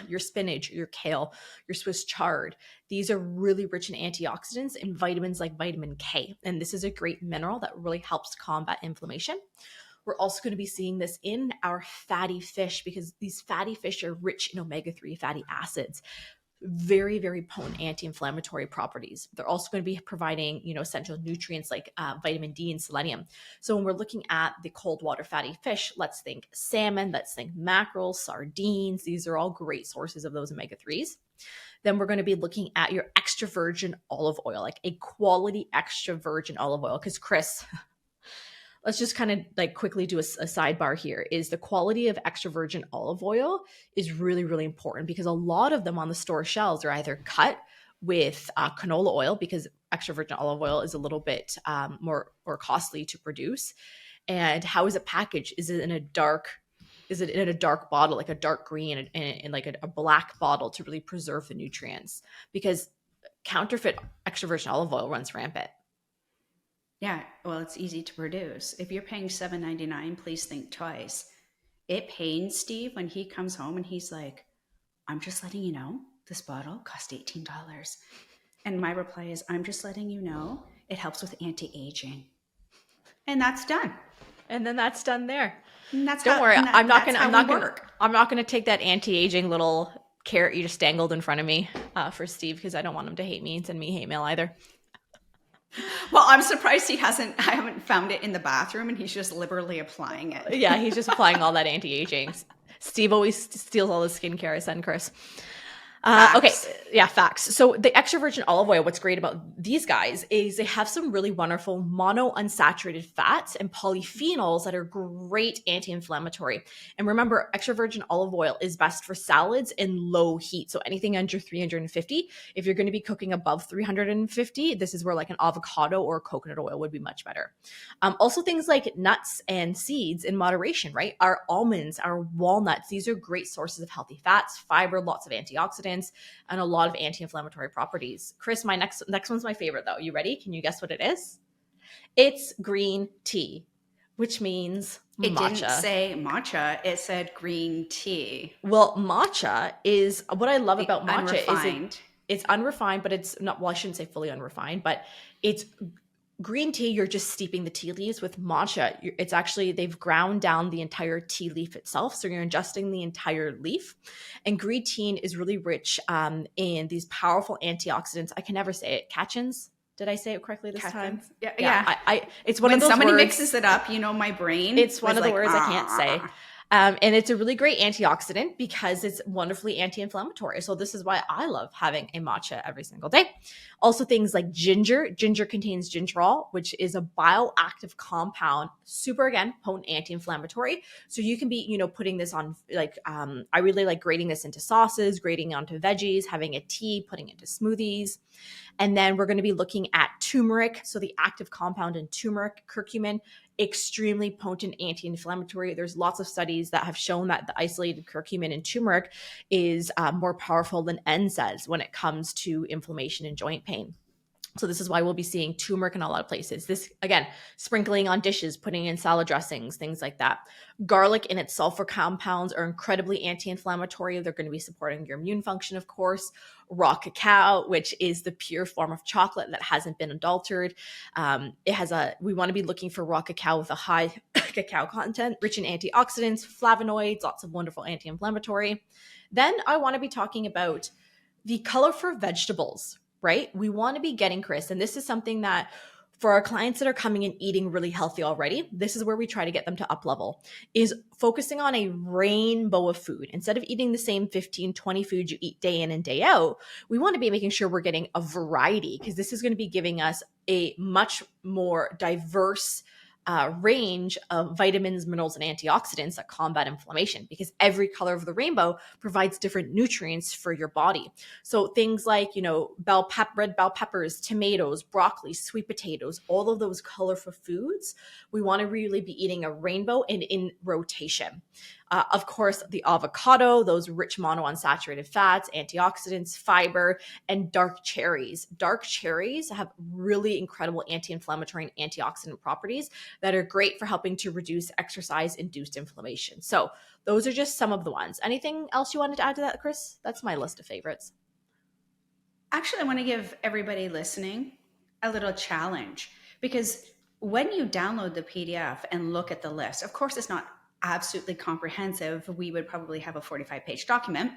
your spinach, your kale, your Swiss chard. These are really rich in antioxidants and vitamins like vitamin K. And this is a great mineral that really helps combat inflammation. We're also going to be seeing this in our fatty fish because these fatty fish are rich in omega-3 fatty acids. Very, very potent anti-inflammatory properties. They're also going to be providing, essential nutrients like vitamin D and selenium. So when we're looking at the cold water fatty fish, let's think salmon, let's think mackerel, sardines. These are all great sources of those omega-3s. Then we're going to be looking at your extra virgin olive oil, like a quality extra virgin olive oil. Because Chris, let's just kind of like quickly do a sidebar here, is the quality of extra virgin olive oil is really, really important because a lot of them on the store shelves are either cut with canola oil because extra virgin olive oil is a little bit more costly to produce. And how is it packaged? Is it in a dark bottle, like a dark green and like a black bottle to really preserve the nutrients? Because counterfeit extra virgin olive oil runs rampant. Yeah, well, it's easy to produce. If you're paying $7.99, please think twice. It pains Steve when he comes home and he's like, I'm just letting you know, this bottle cost $18. And my reply is, I'm just letting you know, it helps with anti-aging. And that's done. And then that's done there. Don't worry, I'm not gonna take that anti-aging little carrot you just dangled in front of me for Steve because I don't want him to hate me and send me hate mail either. Well, I'm surprised I haven't found it in the bathroom and he's just liberally applying it. Yeah, he's just applying all that anti-aging. Steve always steals all the skincare I send Chris. Okay, yeah, facts. So the extra virgin olive oil, what's great about these guys is they have some really wonderful monounsaturated fats and polyphenols that are great anti-inflammatory. And remember, extra virgin olive oil is best for salads in low heat. So anything under 350. If you're going to be cooking above 350, this is where like an avocado or coconut oil would be much better. Also things like nuts and seeds in moderation, right? Our almonds, our walnuts, these are great sources of healthy fats, fiber, lots of antioxidants, and a lot of anti-inflammatory properties. Chris, my next one's my favorite though. You ready? Can you guess what it is? It's green tea, which means matcha. It didn't say matcha. It said green tea. Well, matcha is what I love about matcha unrefined. It's unrefined, but it's not, well, I shouldn't say fully unrefined, but it's green tea. You're just steeping the tea leaves. With matcha, it's actually, they've ground down the entire tea leaf itself. So you're ingesting the entire leaf. And green tea is really rich in these powerful antioxidants. I can never say it. Catechins. Did I say it correctly this time? Yeah. It's one when of those somebody words, mixes it up, my brain. it's one was of the like, words I can't say. And it's a really great antioxidant because it's wonderfully anti-inflammatory. So this is why I love having a matcha every single day. Also things like ginger. Ginger contains gingerol, which is a bioactive compound, super, again, potent anti-inflammatory. So you can be, putting this on, like, I really like grating this into sauces, grating onto veggies, having a tea, putting it into smoothies. And then we're going to be looking at turmeric. So the active compound in turmeric, curcumin, extremely potent anti-inflammatory. There's lots of studies that have shown that the isolated curcumin in turmeric is more powerful than NSAIDs when it comes to inflammation and joint pain. So this is why we'll be seeing turmeric in a lot of places. This, again, sprinkling on dishes, putting in salad dressings, things like that. Garlic and its sulfur compounds are incredibly anti-inflammatory. They're going to be supporting your immune function, of course. Raw cacao, which is the pure form of chocolate that hasn't been adulterated. We want to be looking for raw cacao with a high cacao content, rich in antioxidants, flavonoids, lots of wonderful anti-inflammatory. Then I want to be talking about the color for vegetables, right? We want to be getting, Chris, and this is something that for our clients that are coming and eating really healthy already, this is where we try to get them to up level, is focusing on a rainbow of food. Instead of eating the same 15, 20 foods you eat day in and day out, we want to be making sure we're getting a variety, because this is going to be giving us a much more diverse range of vitamins, minerals, and antioxidants that combat inflammation, because every color of the rainbow provides different nutrients for your body. So things like, red bell peppers, tomatoes, broccoli, sweet potatoes, all of those colorful foods, we want to really be eating a rainbow and in rotation. Of course, the avocado, those rich monounsaturated fats, antioxidants, fiber, and dark cherries. Dark cherries have really incredible anti-inflammatory and antioxidant properties that are great for helping to reduce exercise-induced inflammation. So those are just some of the ones. Anything else you wanted to add to that, Chris? That's my list of favorites. Actually, I want to give everybody listening a little challenge, because when you download the PDF and look at the list, of course, it's not absolutely comprehensive. We would probably have a 45-page document.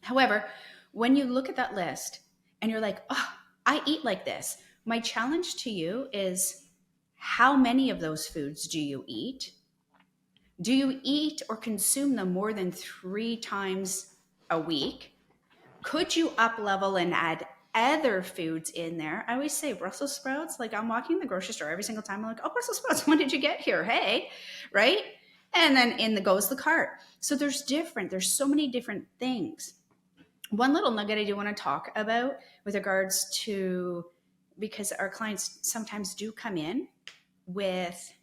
However, when you look at that list and you're like, oh, I eat like this, my challenge to you is, how many of those foods do you eat? Do you eat or consume them more than 3 times a week? Could you up level and add other foods in there? I always say Brussels sprouts. Like, I'm walking in the grocery store every single time. I'm like, oh, Brussels sprouts, when did you get here? Hey, right? And then goes the cart. So there's so many different things. One little nugget I do want to talk about with regards to, because our clients sometimes do come in with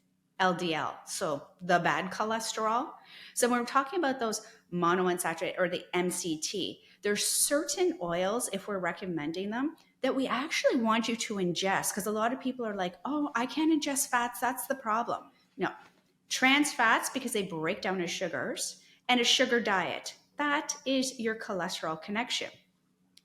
LDL, so the bad cholesterol. So when we're talking about those monounsaturated or the MCT, there's certain oils, if we're recommending them, that we actually want you to ingest, because a lot of people are like, oh, I can't ingest fats, that's the problem. No, trans fats, because they break down as sugars, and a sugar diet, that is your cholesterol connection.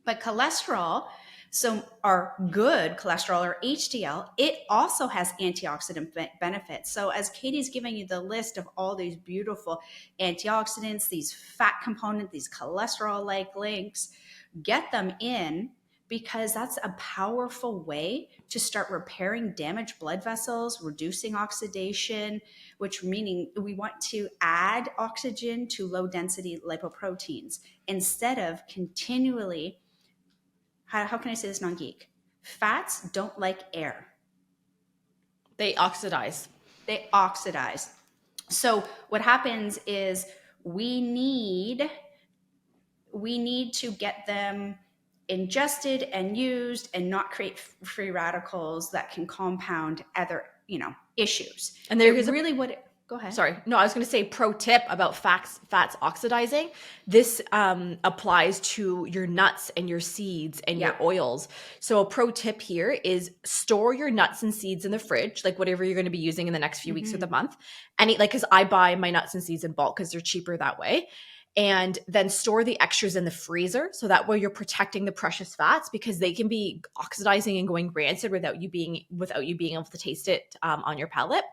But cholesterol, so our good cholesterol, or HDL, it also has antioxidant benefits. So as Katie's giving you the list of all these beautiful antioxidants, these fat components, these cholesterol-like links, get them in, because that's a powerful way to start repairing damaged blood vessels, reducing oxidation, which meaning we want to add oxygen to low density lipoproteins instead of continually, how can I say this non-geek? Fats don't like air. They oxidize. So what happens is we need to get them ingested and used and not create free radicals that can compound other, issues. And there's go ahead. Sorry. No, I was going to say, pro tip about fats oxidizing. This applies to your nuts and your seeds and your oils. So a pro tip here is store your nuts and seeds in the fridge, like whatever you're going to be using in the next few weeks of the month. Cause I buy my nuts and seeds in bulk because they're cheaper that way. and then store the extras in the freezer. So that way you're protecting the precious fats, because they can be oxidizing and going rancid without you being able to taste it on your palate.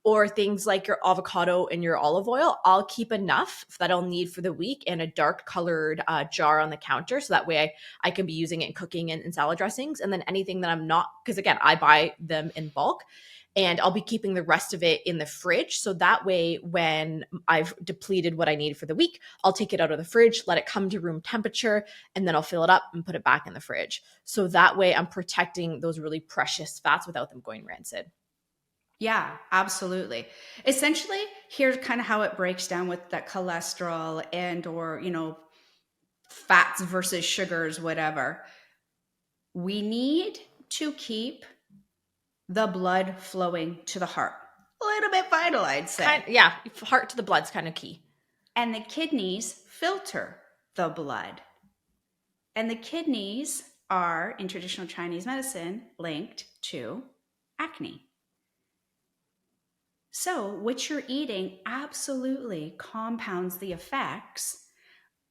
Or things like your avocado and your olive oil, I'll keep enough that I'll need for the week in a dark colored jar on the counter. So that way I can be using it in cooking and salad dressings. And then anything that I'm not, because again, I buy them in bulk, and I'll be keeping the rest of it in the fridge. So that way, when I've depleted what I need for the week, I'll take it out of the fridge, let it come to room temperature, and then I'll fill it up and put it back in the fridge. So that way I'm protecting those really precious fats without them going rancid. Yeah, absolutely. Essentially, here's kind of how it breaks down with that cholesterol and or, fats versus sugars, whatever. We need to keep the blood flowing to the heart. A little bit vital, I'd say. Heart to the blood's kind of key. And the kidneys filter the blood. And the kidneys are, in traditional Chinese medicine, linked to acne. So what you're eating absolutely compounds the effects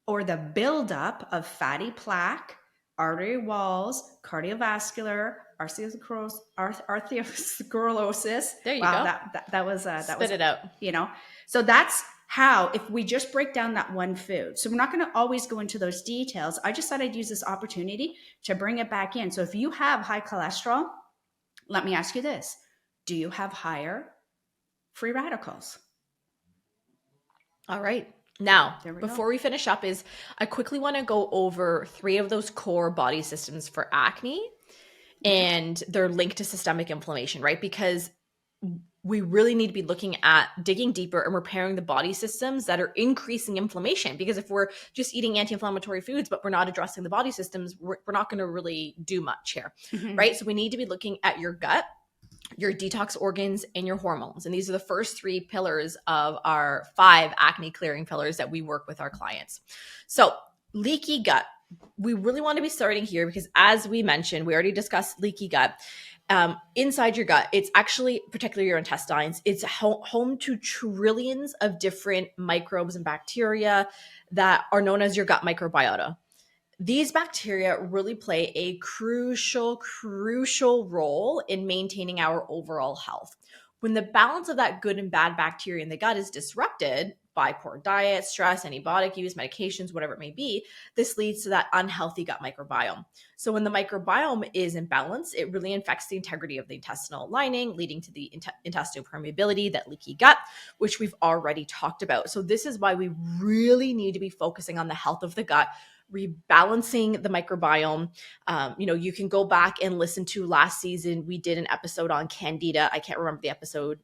or the buildup of fatty plaque, artery walls, cardiovascular, arteriosclerosis. There you go. That was Spit it out. So that's how, if we just break down that one food. So we're not going to always go into those details. I just thought I'd use this opportunity to bring it back in. So if you have high cholesterol, let me ask you this. Do you have higher free radicals? All right. Now, before we finish up, I quickly want to go over 3 of those core body systems for acne, and they're linked to systemic inflammation, right? Because we really need to be looking at digging deeper and repairing the body systems that are increasing inflammation. Because if we're just eating anti-inflammatory foods, but we're not addressing the body systems, we're not going to really do much here, right? So we need to be looking at your gut, your detox organs, and your hormones. And these are the first 3 pillars of our 5 acne clearing pillars that we work with our clients. So leaky gut, we really want to be starting here because, as we mentioned, we already discussed leaky gut. Inside your gut, it's actually, particularly your intestines, it's home to trillions of different microbes and bacteria that are known as your gut microbiota. These bacteria really play a crucial role in maintaining our overall health. When the balance of that good and bad bacteria in the gut is disrupted by poor diet, stress, antibiotic use, medications, whatever it may be, this leads to that unhealthy gut microbiome. So when the microbiome is in balance, it really affects the integrity of the intestinal lining, leading to the intestinal permeability, that leaky gut, which we've already talked about. So this is why we really need to be focusing on the health of the gut, rebalancing the microbiome. You can go back and listen to last season. We did an episode on Candida. I can't remember the episode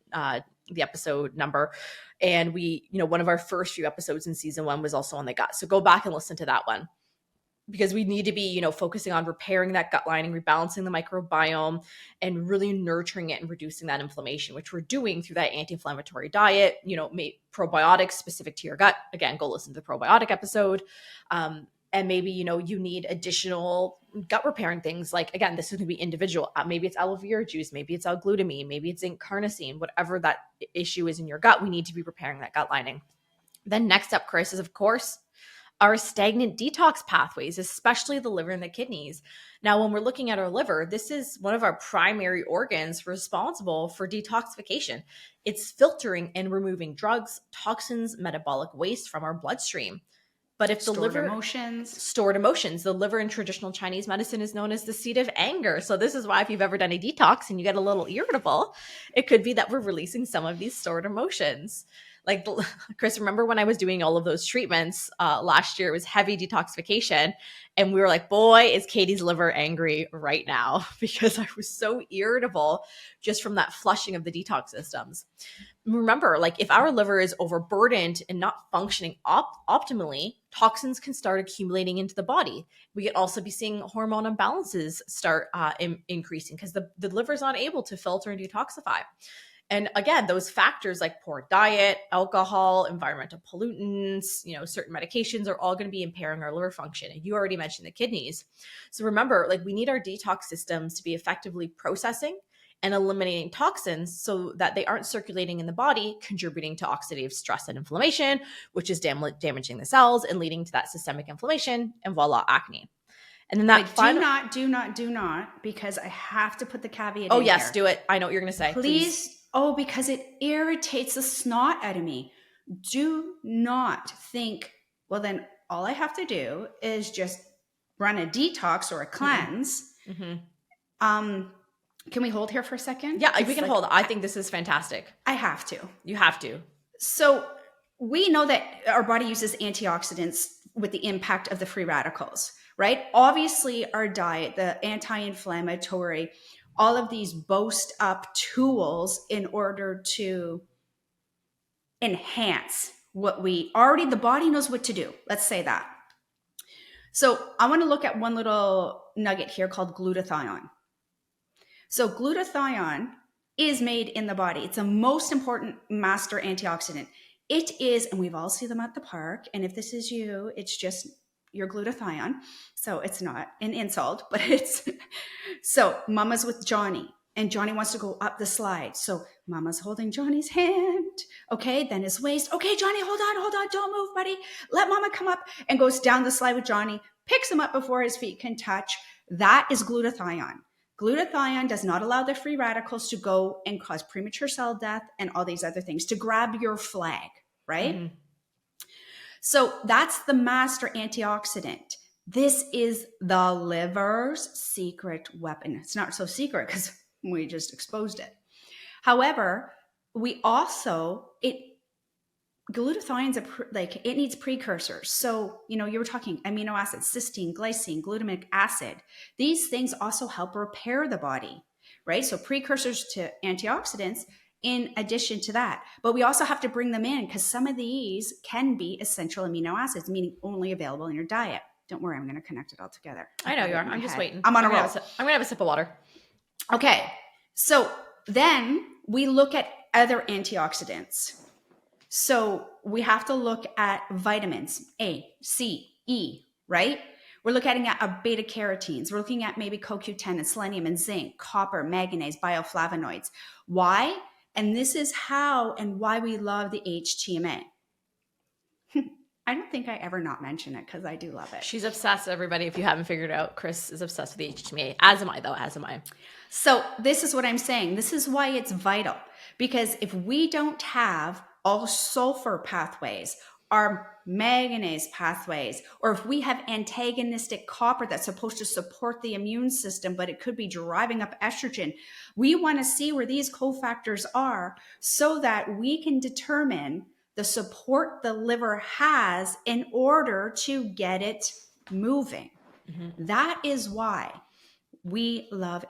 number. And one of our first few episodes in season 1 was also on the gut. So go back and listen to that one, because we need to be, focusing on repairing that gut lining, rebalancing the microbiome, and really nurturing it and reducing that inflammation, which we're doing through that anti-inflammatory diet, probiotics specific to your gut. Again, go listen to the probiotic episode. And maybe, you need additional gut repairing things. Like, again, this is going to be individual. Maybe it's aloe vera juice. Maybe it's L-glutamine. Maybe it's zinc carnosine. Whatever that issue is in your gut, we need to be repairing that gut lining. Then next up, Chris, is, of course, our stagnant detox pathways, especially the liver and the kidneys. Now, when we're looking at our liver, this is one of our primary organs responsible for detoxification. It's filtering and removing drugs, toxins, metabolic waste from our bloodstream. But if the liver stored emotions, the liver in traditional Chinese medicine is known as the seat of anger. So this is why, if you've ever done a detox and you get a little irritable, it could be that we're releasing some of these stored emotions. Like, Chris, remember when I was doing all of those treatments last year? It was heavy detoxification. And we were like, boy, is Katie's liver angry right now, because I was so irritable just from that flushing of the detox systems. Remember, if our liver is overburdened and not functioning optimally, toxins can start accumulating into the body. We could also be seeing hormone imbalances start increasing because the liver is not able to filter and detoxify. And again, those factors like poor diet, alcohol, environmental pollutants, certain medications are all going to be impairing our liver function. And you already mentioned the kidneys. So remember, we need our detox systems to be effectively processing and eliminating toxins so that they aren't circulating in the body, contributing to oxidative stress and inflammation, which is damaging the cells and leading to that systemic inflammation, and voila, acne. And then that do not, because I have to put the caveat Oh, in yes, here. do it. I know what you're going to say. Please. Oh, because it irritates the snot out of me. Do not think, well, then all I have to do is just run a detox or a cleanse. Mm-hmm. Can we hold here for a second? Yeah, we can hold. I think this is fantastic. I have to. You have to. So we know that our body uses antioxidants with the impact of the free radicals, right? Obviously, our diet, the anti-inflammatory, all of these boast up tools in order to enhance what the body knows what to do. Let's say that. So I want to look at one little nugget here called glutathione. So glutathione is made in the body. It's the most important master antioxidant. It is, and we've all seen them at the park. And if this is you, it's just your glutathione. So it's not an insult, but it's, so Mama's with Johnny and Johnny wants to go up the slide. So Mama's holding Johnny's hand. Okay. Then his waist. Okay, Johnny, hold on. Don't move, buddy. Let Mama come up, and goes down the slide with Johnny, picks him up before his feet can touch. That is glutathione. Glutathione does not allow the free radicals to go and cause premature cell death and all these other things, to grab your flag, right? Mm-hmm. So that's the master antioxidant. This is the liver's secret weapon. It's not so secret because we just exposed it. However, we also, glutathione's it needs precursors. So, you were talking amino acids, cysteine, glycine, glutamic acid. These things also help repair the body, right? So precursors to antioxidants in addition to that. But we also have to bring them in because some of these can be essential amino acids, meaning only available in your diet. Don't worry, I'm going to connect it all together. I know you are. I'm just waiting. I'm on a roll. I'm going to have a sip of water. Okay. So then we look at other antioxidants. So we have to look at vitamins A, C, E, right? We're looking at beta carotenes. We're looking at maybe CoQ10 and selenium and zinc, copper, manganese, bioflavonoids. Why? And this is how and why we love the HTMA. I don't think I ever not mention it because I do love it. She's obsessed, everybody. If you haven't figured out, Chris is obsessed with the HTMA. As am I, though. As am I. So this is what I'm saying. This is why it's vital. Because if we don't have all sulfur pathways, our manganese pathways, or if we have antagonistic copper that's supposed to support the immune system, but it could be driving up estrogen, we want to see where these cofactors are so that we can determine the support the liver has in order to get it moving. Mm-hmm. That is why we love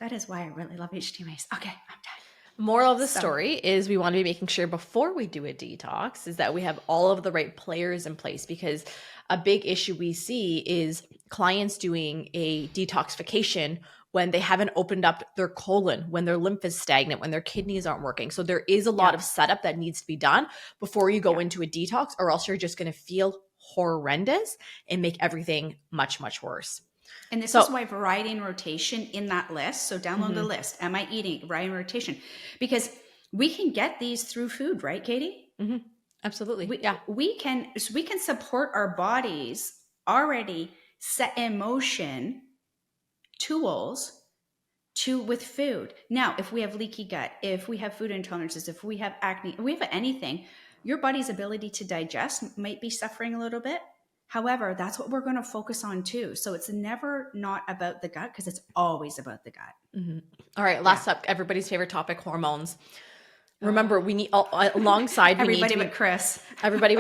that is why I really love HTMAs. Okay, I'm done. Moral of the story is we want to be making sure before we do a detox is that we have all of the right players in place, because a big issue we see is clients doing a detoxification when they haven't opened up their colon, when their lymph is stagnant, when their kidneys aren't working. So there is a lot of setup that needs to be done before you go into a detox, or else you're just going to feel horrendous and make everything much, much worse. And this is why variety and rotation in that list. So download the list. Am I eating? Variety and rotation. Because we can get these through food, right, Katie? Mm-hmm. Absolutely. We can support our bodies already set in motion tools with food. Now, if we have leaky gut, if we have food intolerances, if we have acne, if we have anything, your body's ability to digest might be suffering a little bit. However, that's what we're going to focus on too. So it's never not about the gut, because it's always about the gut. Mm-hmm. All right. Last up, everybody's favorite topic, hormones. Remember, we need alongside everybody but Chris. Everybody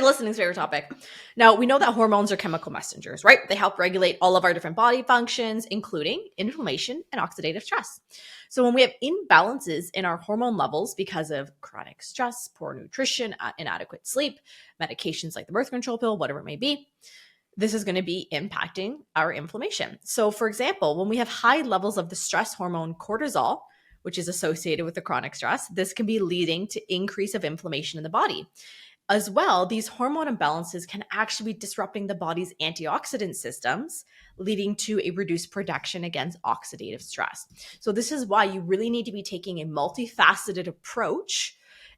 listening's favorite topic. Now, we know that hormones are chemical messengers, right? They help regulate all of our different body functions, including inflammation and oxidative stress. So when we have imbalances in our hormone levels because of chronic stress, poor nutrition, inadequate sleep, medications like the birth control pill, whatever it may be, this is going to be impacting our inflammation. So for example, when we have high levels of the stress hormone cortisol, which is associated with the chronic stress, this can be leading to increase of inflammation in the body. As well, these hormone imbalances can actually be disrupting the body's antioxidant systems, leading to a reduced protection against oxidative stress. So this is why you really need to be taking a multifaceted approach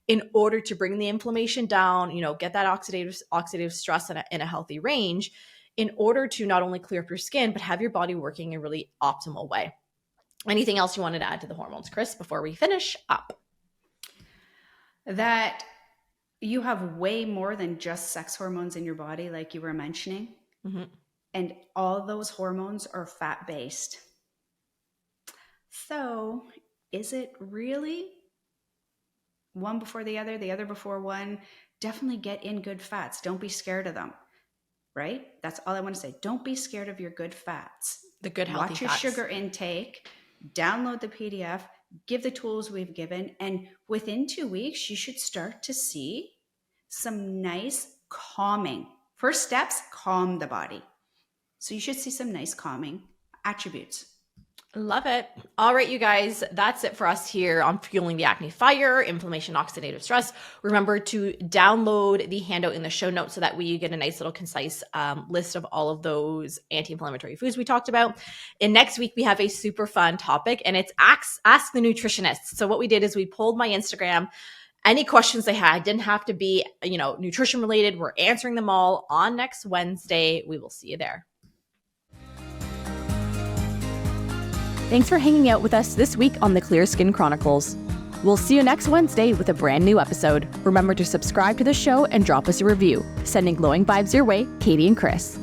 in order to bring the inflammation down, get that oxidative stress in a healthy range, in order to not only clear up your skin, but have your body working in a really optimal way. Anything else you wanted to add to the hormones, Chris, before we finish up? That you have way more than just sex hormones in your body, like you were mentioning. Mm-hmm. And all those hormones are fat-based. So is it really one before the other before one? Definitely get in good fats. Don't be scared of them, right? That's all I want to say. Don't be scared of your good fats. The good healthy fats. Watch your sugar intake, download the PDF, give the tools we've given, and within 2 weeks, you should start to see some nice calming. First steps, calm the body. So you should see some nice calming attributes. Love it. All right, you guys, that's it for us here on Fueling the Acne Fire, Inflammation, Oxidative Stress. Remember to download the handout in the show notes so that way you get a nice little concise list of all of those anti-inflammatory foods we talked about. And next week, we have a super fun topic, and it's Ask the Nutritionist. So what we did is we pulled my Instagram. Any questions they had didn't have to be, nutrition related. We're answering them all on next Wednesday. We will see you there. Thanks for hanging out with us this week on the Clear Skin Chronicles. We'll see you next Wednesday with a brand new episode. Remember to subscribe to the show and drop us a review. Sending glowing vibes your way, Katie and Chris.